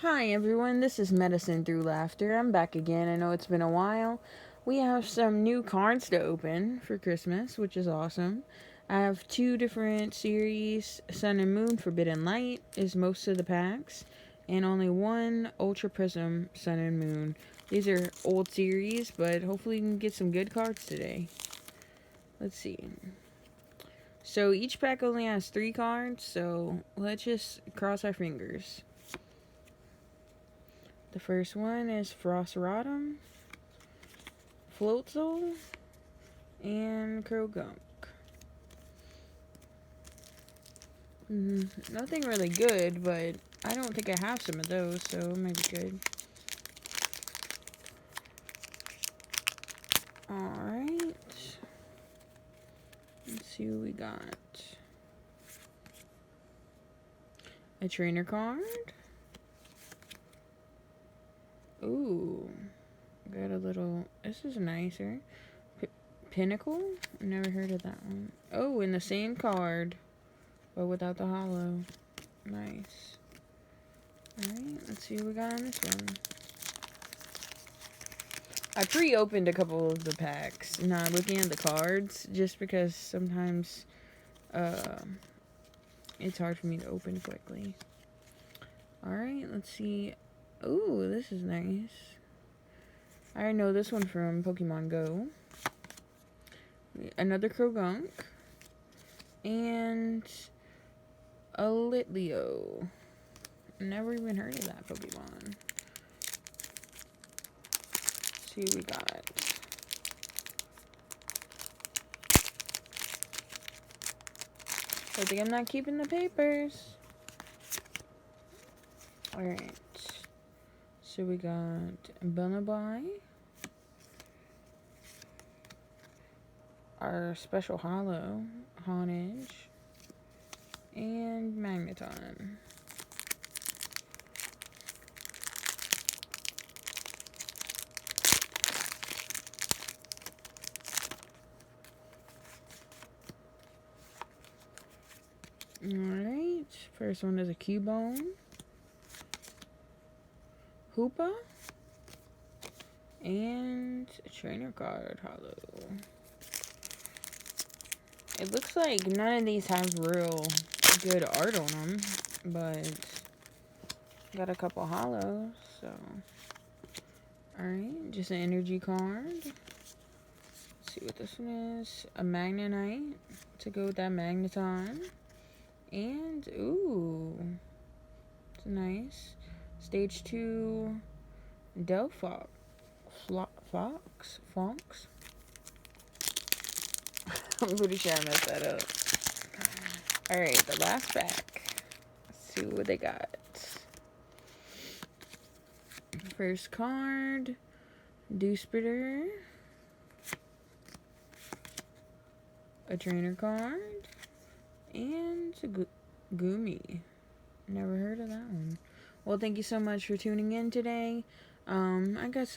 Hi everyone, this is Medicine Through Laughter. I'm back again. I know it's been a while. We have some new cards to open for Christmas, which is awesome. I have two different series. Sun and Moon Forbidden Light is most of the packs, and only one Ultra Prism Sun and Moon. These are old series, but hopefully we can get some good cards today. Let's see. So each pack only has 3 cards, so let's just cross our fingers. The first one is Frostrodom, Floatzel, and Krogunk. Nothing really good, but I don't think I have some of those, so it might be good. Alright. Let's see what we got. A trainer card. Ooh. Got a little... This is nicer. Pinnacle? Never heard of that one. Oh, in the same card, but without the hollow. Nice. Alright, let's see what we got on this one. I pre-opened a couple of the packs, not looking at the cards, just because sometimes it's hard for me to open quickly. Alright, let's see. Ooh, this is nice. I know this one from Pokemon Go. Another Krogunk. And a Litleo. Never even heard of that Pokemon. Let's see what we got. I think I'm not keeping the papers. Alright. So we got Bunabai. Our special hollow, Honage. And Magneton. Alright, first one is a Cubone, Hoopa, and a trainer card hollow. It looks like none of these has real good art on them, but got a couple hollows, so. Alright, just an energy card. Let's see what this one is. A Magnemite to go with that Magneton. And, ooh, it's nice. Stage 2, Delphox. Fonks? I'm pretty sure I messed that up. Alright, the last pack. Let's see what they got. First card, Dewspitter. A trainer card. And a Gumi. Never heard of that one. Well, thank you so much for tuning in today. I got